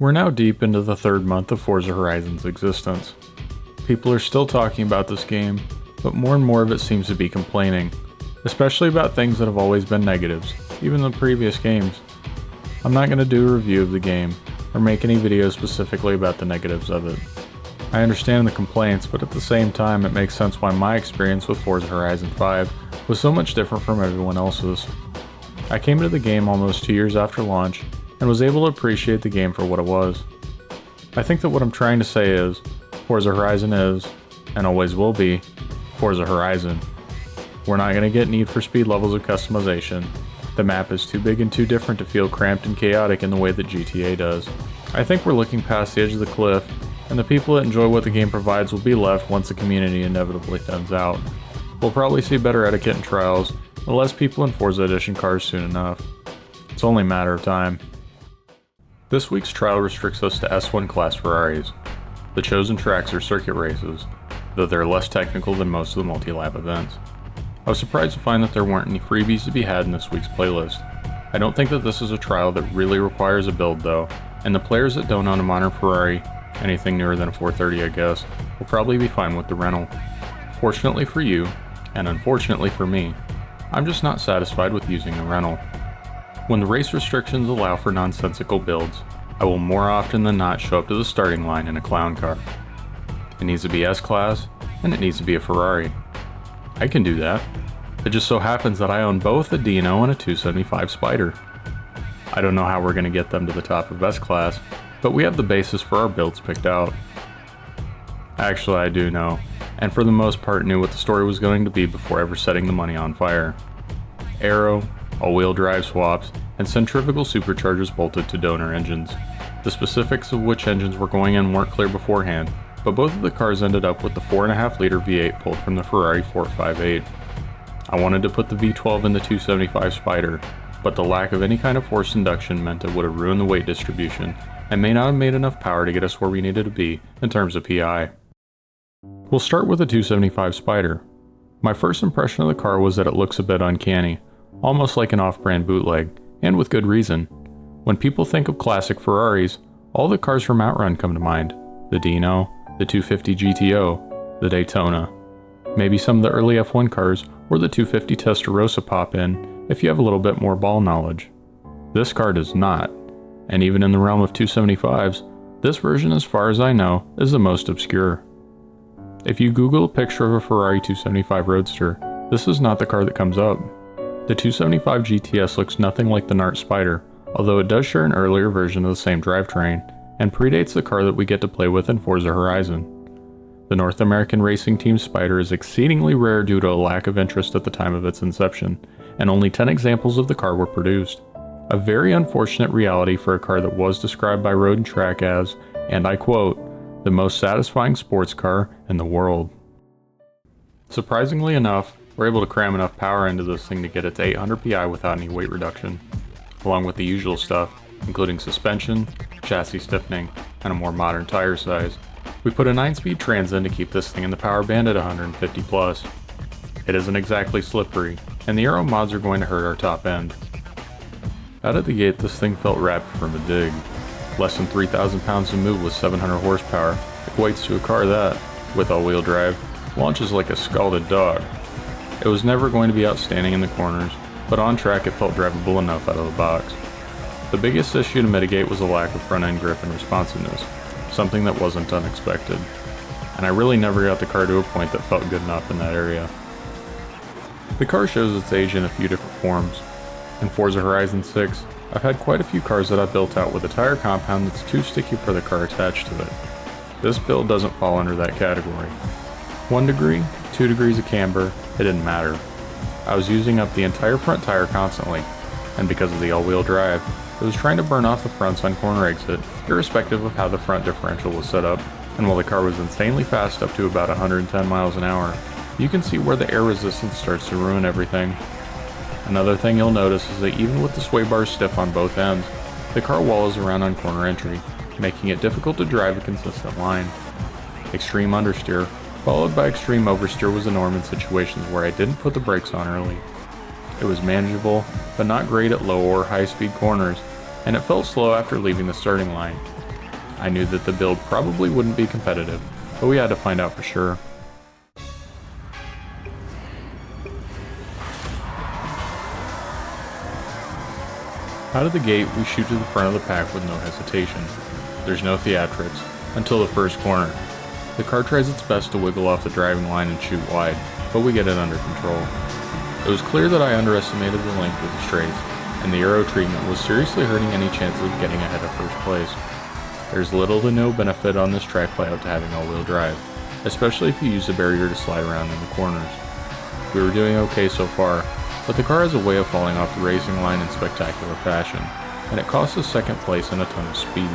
We're now deep into the third month of Forza Horizon's existence. People are still talking about this game, but more and more of it seems to be complaining, especially about things that have always been negatives, even the previous games. I'm not going to do a review of the game, or make any videos specifically about the negatives of it. I understand the complaints, but at the same time it makes sense why my experience with Forza Horizon 5 was so much different from everyone else's. I came into the game almost 2 years after launch, and was able to appreciate the game for what it was. I think that what I'm trying to say is, Forza Horizon is, and always will be, Forza Horizon. We're not going to get Need for Speed levels of customization. The map is too big and too different to feel cramped and chaotic in the way that GTA does. I think we're looking past the edge of the cliff, and the people that enjoy what the game provides will be left once the community inevitably thins out. We'll probably see better etiquette and trials, and less people in Forza Edition cars soon enough. It's only a matter of time. This week's trial restricts us to S1 class Ferraris. The chosen tracks are circuit races, though they're less technical than most of the multi-lap events. I was surprised to find that there weren't any freebies to be had in this week's playlist. I don't think that this is a trial that really requires a build though, and the players that don't own a modern Ferrari, anything newer than a 430 I guess, will probably be fine with the rental. Fortunately for you, and unfortunately for me, I'm just not satisfied with using the rental. When the race restrictions allow for nonsensical builds, I will more often than not show up to the starting line in a clown car. It needs to be S-Class, and it needs to be a Ferrari. I can do that. It just so happens that I own both a Dino and a 275 Spider. I don't know how we're going to get them to the top of S-Class, but we have the basis for our builds picked out. Actually, I do know, and for the most part knew what the story was going to be before ever setting the money on fire. Aero, all-wheel drive swaps, and centrifugal superchargers bolted to donor engines. The specifics of which engines were going in weren't clear beforehand, but both of the cars ended up with the 4.5-liter V8 pulled from the Ferrari 458. I wanted to put the V12 in the 275 Spider, but the lack of any kind of forced induction meant it would have ruined the weight distribution, and may not have made enough power to get us where we needed to be in terms of PI. We'll start with the 275 Spider. My first impression of the car was that it looks a bit uncanny, almost like an off-brand bootleg, and with good reason. When people think of classic Ferraris, all the cars from Outrun come to mind. The Dino, the 250 GTO, the Daytona. Maybe some of the early F1 cars, or the 250 Testarossa pop in, if you have a little bit more ball knowledge. This car does not, and even in the realm of 275s, this version as far as I know, is the most obscure. If you Google a picture of a Ferrari 275 Roadster, this is not the car that comes up. The 275 GTS looks nothing like the NART Spider, although it does share an earlier version of the same drivetrain, and predates the car that we get to play with in Forza Horizon. The North American racing team Spider is exceedingly rare due to a lack of interest at the time of its inception, and only 10 examples of the car were produced. A very unfortunate reality for a car that was described by Road and Track as, and I quote, the most satisfying sports car in the world. Surprisingly enough, we're able to cram enough power into this thing to get it to 800 PI without any weight reduction, along with the usual stuff, including suspension, chassis stiffening, and a more modern tire size. We put a 9-speed trans in to keep this thing in the power band at 150 plus. It isn't exactly slippery, and the aero mods are going to hurt our top end. Out of the gate, this thing felt wrapped from a dig. Less than 3,000 pounds to move with 700 horsepower equates to a car that, with all-wheel drive, launches like a scalded dog. It was never going to be outstanding in the corners, but on track it felt drivable enough out of the box. The biggest issue to mitigate was a lack of front-end grip and responsiveness, something that wasn't unexpected, and I really never got the car to a point that felt good enough in that area. The car shows its age in a few different forms. In Forza Horizon 6, I've had quite a few cars that I've built out with a tire compound that's too sticky for the car attached to it. This build doesn't fall under that category. 1 degree, 2 degrees of camber, it didn't matter. I was using up the entire front tire constantly, and because of the all-wheel drive, it was trying to burn off the fronts on corner exit, irrespective of how the front differential was set up, and while the car was insanely fast up to about 110 miles an hour, you can see where the air resistance starts to ruin everything. Another thing you'll notice is that even with the sway bars stiff on both ends, the car wallows around on corner entry, making it difficult to drive a consistent line. Extreme understeer, followed by extreme oversteer was the norm in situations where I didn't put the brakes on early. It was manageable, but not great at low or high speed corners, and it felt slow after leaving the starting line, I knew that the build probably wouldn't be competitive, but we had to find out for sure. Out of the gate, we shoot to the front of the pack with no hesitation. There's no theatrics, until the first corner. The car tries its best to wiggle off the driving line and shoot wide, but we get it under control. It was clear that I underestimated the length of the straights, and the aero treatment was seriously hurting any chances of getting ahead of first place. There's little to no benefit on this track layout to having all-wheel drive, especially if you use the barrier to slide around in the corners. We were doing okay so far, but the car has a way of falling off the racing line in spectacular fashion, and it costs us second place and a ton of speed.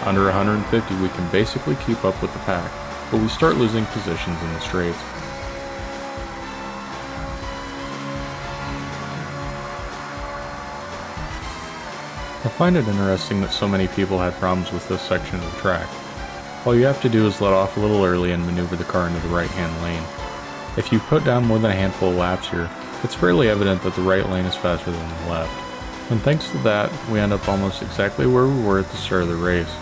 Under 150 we can basically keep up with the pack, but we start losing positions in the straights. I find it interesting that so many people had problems with this section of the track. All you have to do is let off a little early and maneuver the car into the right-hand lane. If you've put down more than a handful of laps here, it's fairly evident that the right lane is faster than the left. And thanks to that, we end up almost exactly where we were at the start of the race.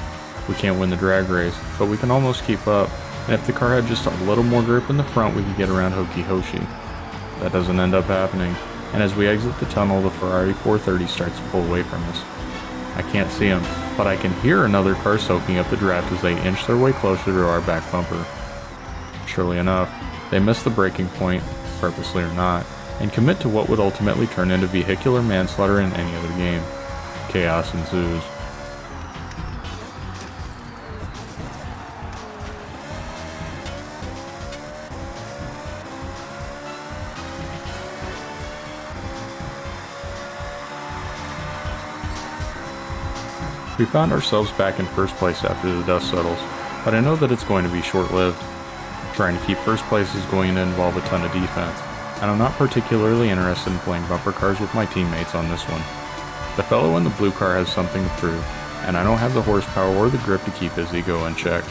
We can't win the drag race, but we can almost keep up, and if the car had just a little more grip in the front, we could get around Hokey Hoshi. That doesn't end up happening, and as we exit the tunnel, the Ferrari 430 starts to pull away from us. I can't see him, but I can hear another car soaking up the draft as they inch their way closer to our back bumper. Surely enough, they miss the braking point, purposely or not, and commit to what would ultimately turn into vehicular manslaughter in any other game. Chaos ensues. We found ourselves back in first place after the dust settles, but I know that it's going to be short-lived. Trying to keep first place is going to involve a ton of defense, and I'm not particularly interested in playing bumper cars with my teammates on this one. The fellow in the blue car has something to prove, and I don't have the horsepower or the grip to keep his ego in check.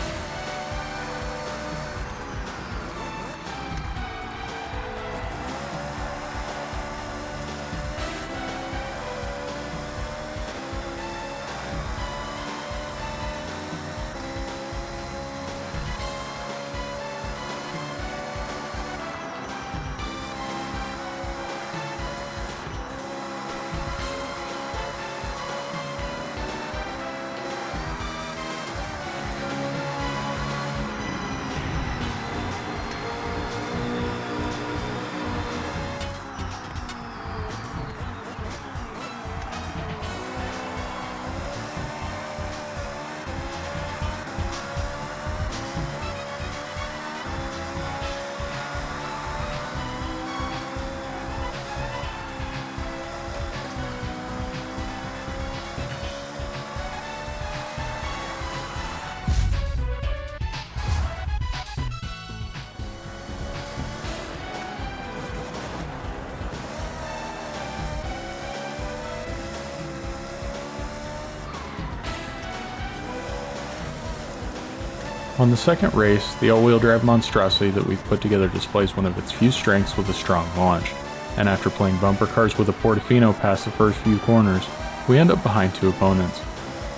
On the second race, the all-wheel drive monstrosity that we've put together displays one of its few strengths with a strong launch, and after playing bumper cars with a Portofino past the first few corners, we end up behind two opponents.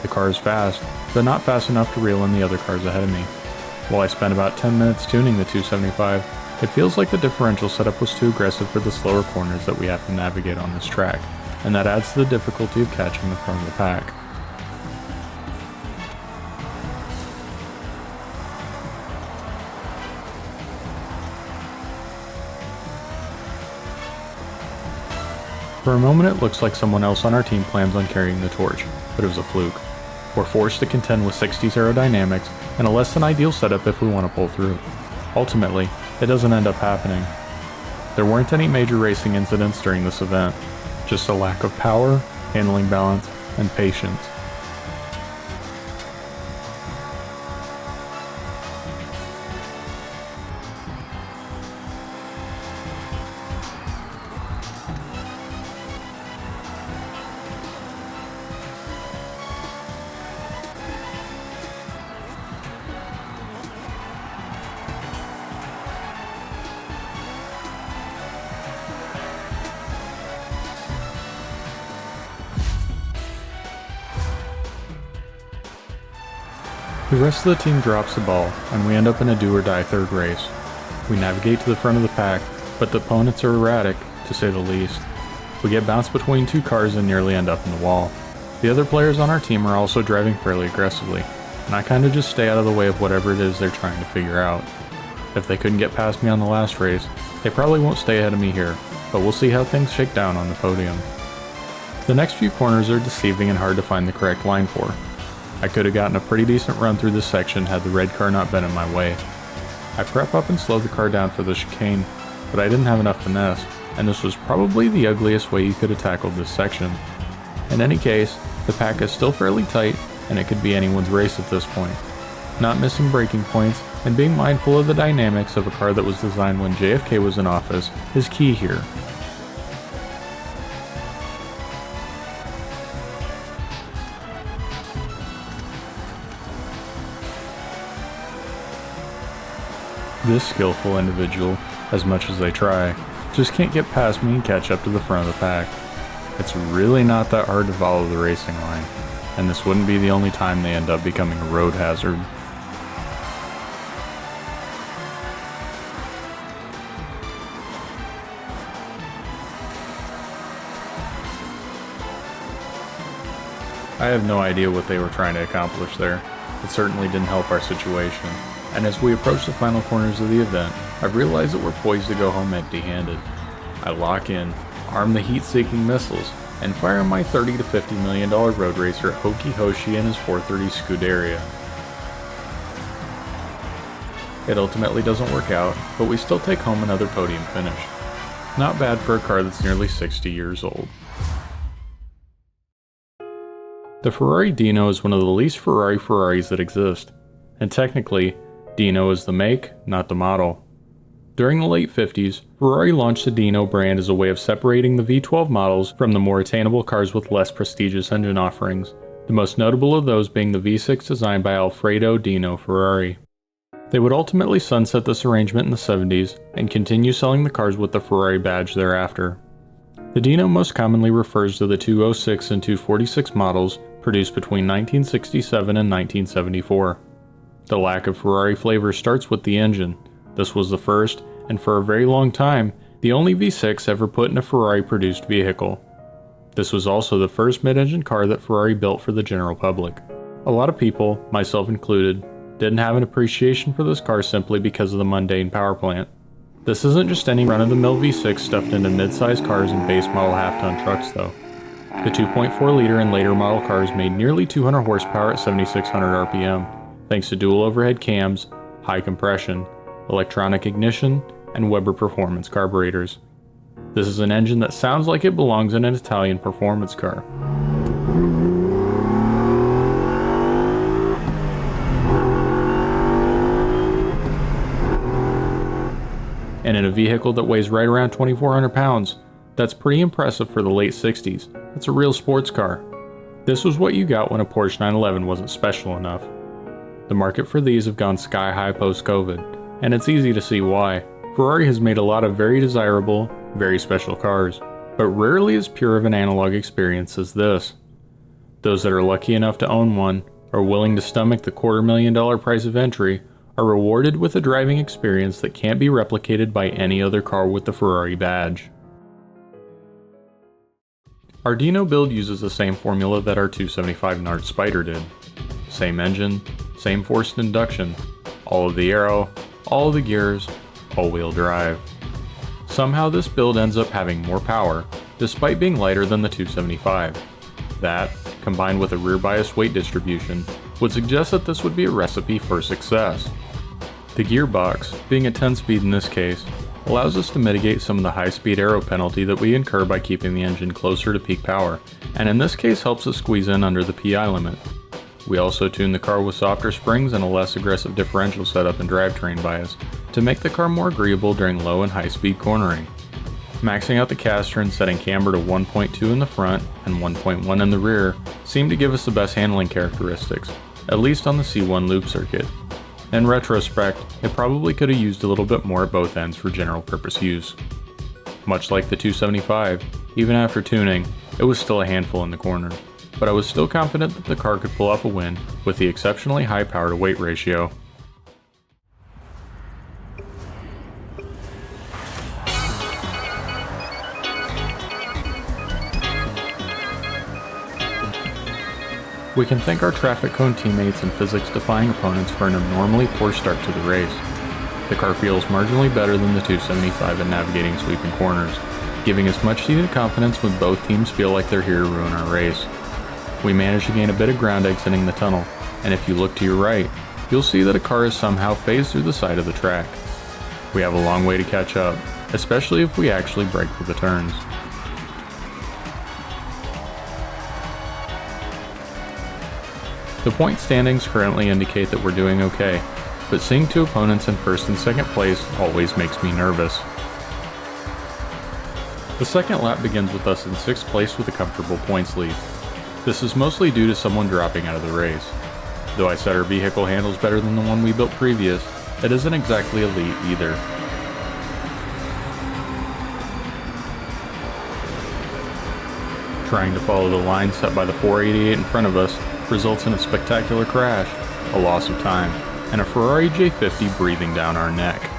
The car is fast, but not fast enough to reel in the other cars ahead of me. While I spent about 10 minutes tuning the 275, it feels like the differential setup was too aggressive for the slower corners that we have to navigate on this track, and that adds to the difficulty of catching the front of the pack. For a moment it looks like someone else on our team plans on carrying the torch, but it was a fluke. We're forced to contend with 60s aerodynamics and a less than ideal setup if we want to pull through. Ultimately, it doesn't end up happening. There weren't any major racing incidents during this event, just a lack of power, handling balance, and patience. The rest of the team drops the ball, and we end up in a do-or-die third race. We navigate to the front of the pack, but the opponents are erratic, to say the least. We get bounced between two cars and nearly end up in the wall. The other players on our team are also driving fairly aggressively, and I kinda just stay out of the way of whatever it is they're trying to figure out. If they couldn't get past me on the last race, they probably won't stay ahead of me here, but we'll see how things shake down on the podium. The next few corners are deceiving and hard to find the correct line for. I could have gotten a pretty decent run through this section had the red car not been in my way. I prep up and slow the car down for the chicane, but I didn't have enough finesse, and this was probably the ugliest way you could have tackled this section. In any case, the pack is still fairly tight, and it could be anyone's race at this point. Not missing braking points, and being mindful of the dynamics of a car that was designed when JFK was in office is key here. This skillful individual, as much as they try, just can't get past me and catch up to the front of the pack. It's really not that hard to follow the racing line, and this wouldn't be the only time they end up becoming a road hazard. I have no idea what they were trying to accomplish there. It certainly didn't help our situation, and as we approach the final corners of the event, I realize that we're poised to go home empty-handed. I lock in, arm the heat-seeking missiles, and fire my $30 to $50 million road racer at Hoki Hoshi and his 430 Scuderia. It ultimately doesn't work out, but we still take home another podium finish. Not bad for a car that's nearly 60 years old. The Ferrari Dino is one of the least Ferraris that exist, and technically, Dino is the make, not the model. During the late 50s, Ferrari launched the Dino brand as a way of separating the V12 models from the more attainable cars with less prestigious engine offerings, the most notable of those being the V6 designed by Alfredo Dino Ferrari. They would ultimately sunset this arrangement in the 70s and continue selling the cars with the Ferrari badge thereafter. The Dino most commonly refers to the 206 and 246 models produced between 1967 and 1974. The lack of Ferrari flavor starts with the engine. This was the first, and for a very long time, the only V6 ever put in a Ferrari-produced vehicle. This was also the first mid-engine car that Ferrari built for the general public. A lot of people, myself included, didn't have an appreciation for this car simply because of the mundane powerplant. This isn't just any run-of-the-mill V6 stuffed into mid-sized cars and base model half-ton trucks though. The 2.4-liter and later model cars made nearly 200 horsepower at 7,600 RPM, thanks to dual overhead cams, high compression, electronic ignition, and Weber performance carburetors. This is an engine that sounds like it belongs in an Italian performance car. And in a vehicle that weighs right around 2,400 pounds, that's pretty impressive for the late 60s. It's a real sports car. This was what you got when a Porsche 911 wasn't special enough. The market for these have gone sky high post-COVID, and it's easy to see why. Ferrari has made a lot of very desirable, very special cars, but rarely as pure of an analog experience as this. Those that are lucky enough to own one, or willing to stomach the $250,000 price of entry, are rewarded with a driving experience that can't be replicated by any other car with the Ferrari badge. Our Dino build uses the same formula that our 275 NART Spider did. Same engine, same forced induction, all of the aero, all of the gears, all-wheel drive. Somehow this build ends up having more power, despite being lighter than the 275. That, combined with a rear bias weight distribution, would suggest that this would be a recipe for success. The gearbox, being a 10-speed in this case, allows us to mitigate some of the high-speed aero penalty that we incur by keeping the engine closer to peak power, and in this case helps us squeeze in under the PI limit. We also tune the car with softer springs and a less aggressive differential setup and drivetrain bias to make the car more agreeable during low and high-speed cornering. Maxing out the caster and setting camber to 1.2 in the front and 1.1 in the rear seemed to give us the best handling characteristics, at least on the C1 loop circuit. In retrospect, it probably could have used a little bit more at both ends for general purpose use. Much like the 275, even after tuning, it was still a handful in the corner. but I was still confident that the car could pull off a win with the exceptionally high power to weight ratio. We can thank our traffic cone teammates and physics-defying opponents for an abnormally poor start to the race. The car feels marginally better than the 275 at navigating sweeping corners, giving us much needed confidence when both teams feel like they're here to ruin our race. We managed to gain a bit of ground exiting the tunnel, and if you look to your right, you'll see that a car has somehow phased through the side of the track. We have a long way to catch up, especially if we actually brake for the turns. The point standings currently indicate that we're doing okay, but seeing two opponents in first and second place always makes me nervous. The second lap begins with us in 6th place with a comfortable points lead. This is mostly due to someone dropping out of the race. Though I said our vehicle handles better than the one we built previous, it isn't exactly elite either. Trying to follow the line set by the 488 in front of us results in a spectacular crash, a loss of time, and a Ferrari J50 breathing down our neck.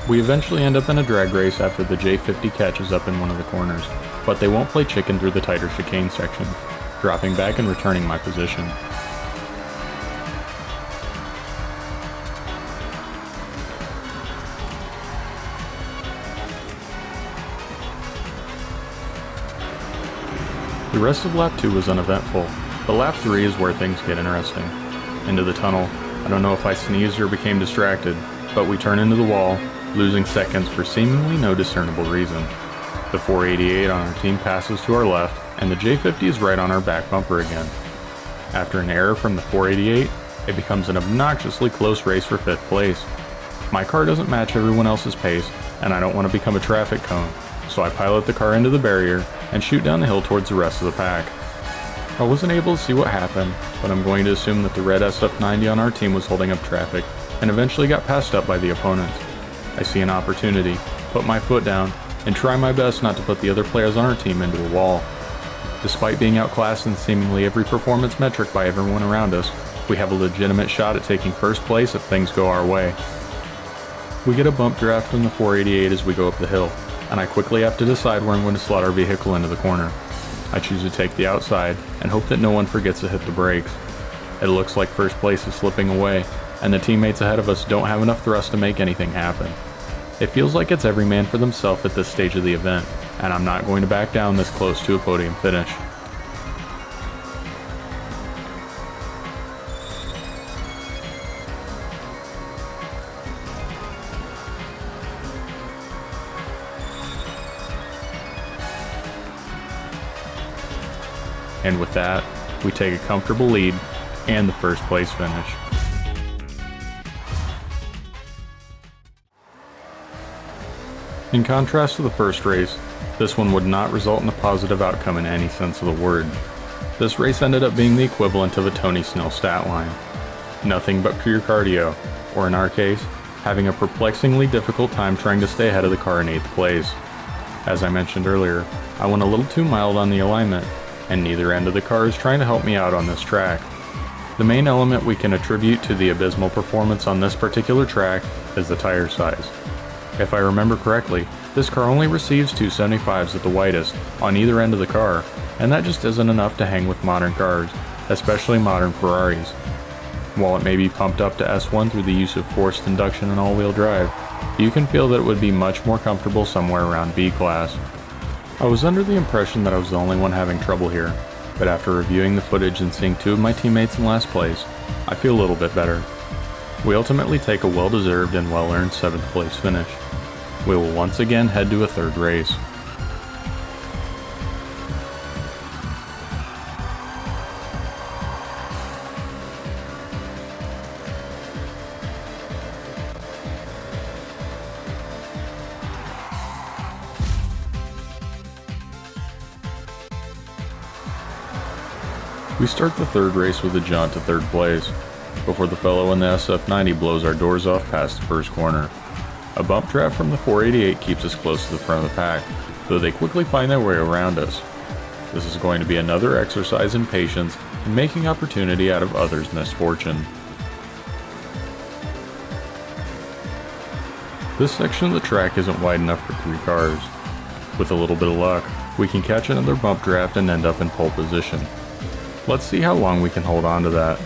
We eventually end up in a drag race after the J50 catches up in one of the corners, but they won't play chicken through the tighter chicane section, dropping back and returning my position. The rest of lap 2 was uneventful, but lap 3 is where things get interesting. Into the tunnel, I don't know if I sneezed or became distracted, but we turn into the wall, losing seconds for seemingly no discernible reason. The 488 on our team passes to our left, and the J50 is right on our back bumper again. After an error from the 488, it becomes an obnoxiously close race for 5th place. My car doesn't match everyone else's pace, and I don't want to become a traffic cone, so I pilot the car into the barrier and shoot down the hill towards the rest of the pack. I wasn't able to see what happened, but I'm going to assume that the red SF90 on our team was holding up traffic and eventually got passed up by the opponents. I see an opportunity, put my foot down, and try my best not to put the other players on our team into a wall. Despite being outclassed in seemingly every performance metric by everyone around us, we have a legitimate shot at taking first place if things go our way. We get a bump draft from the 488 as we go up the hill, and I quickly have to decide where I'm going to slot our vehicle into the corner. I choose to take the outside and hope that no one forgets to hit the brakes. It looks like first place is slipping away, and the teammates ahead of us don't have enough thrust to make anything happen. It feels like it's every man for themselves at this stage of the event, and I'm not going to back down this close to a podium finish. And with that, we take a comfortable lead and the first place finish. In contrast to the first race, this one would not result in a positive outcome in any sense of the word. This race ended up being the equivalent of a Tony Snell stat line. Nothing but pure cardio, or in our case, having a perplexingly difficult time trying to stay ahead of the car in 8th place. As I mentioned earlier, I went a little too mild on the alignment, and neither end of the car is trying to help me out on this track. The main element we can attribute to the abysmal performance on this particular track is the tire size. If I remember correctly, this car only receives 275s at the widest on either end of the car, and that just isn't enough to hang with modern cars, especially modern Ferraris. While it may be pumped up to S1 through the use of forced induction and all-wheel drive, you can feel that it would be much more comfortable somewhere around B class. I was under the impression that I was the only one having trouble here, but after reviewing the footage and seeing two of my teammates in last place, I feel a little bit better. We ultimately take a well-deserved and well-earned 7th place finish. We will once again head to a third race. We start the third race with a jaunt to third place, before the fellow in the SF90 blows our doors off past the first corner. A bump draft from the 488 keeps us close to the front of the pack, though they quickly find their way around us. This is going to be another exercise in patience and making opportunity out of others' misfortune. This section of the track isn't wide enough for 3 cars. With a little bit of luck, we can catch another bump draft and end up in pole position. Let's see how long we can hold on to that.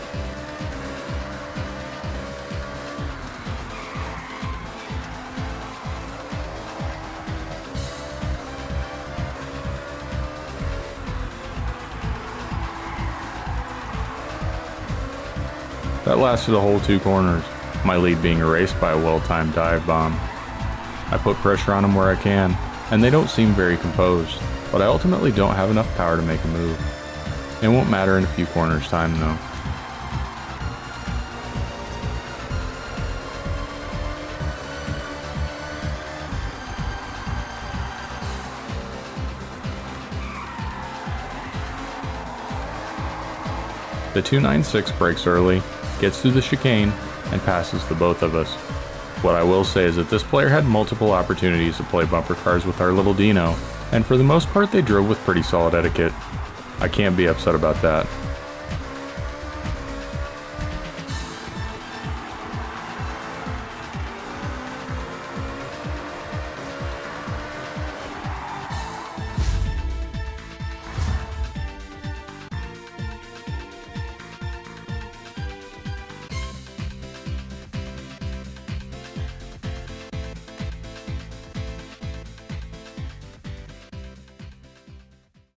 That lasted a whole 2 corners, my lead being erased by a well-timed dive bomb. I put pressure on them where I can, and they don't seem very composed, but I ultimately don't have enough power to make a move. It won't matter in a few corners time though. The 296 brakes early, gets through the chicane, and passes the both of us. What I will say is that this player had multiple opportunities to play bumper cars with our little Dino, and for the most part they drove with pretty solid etiquette. I can't be upset about that.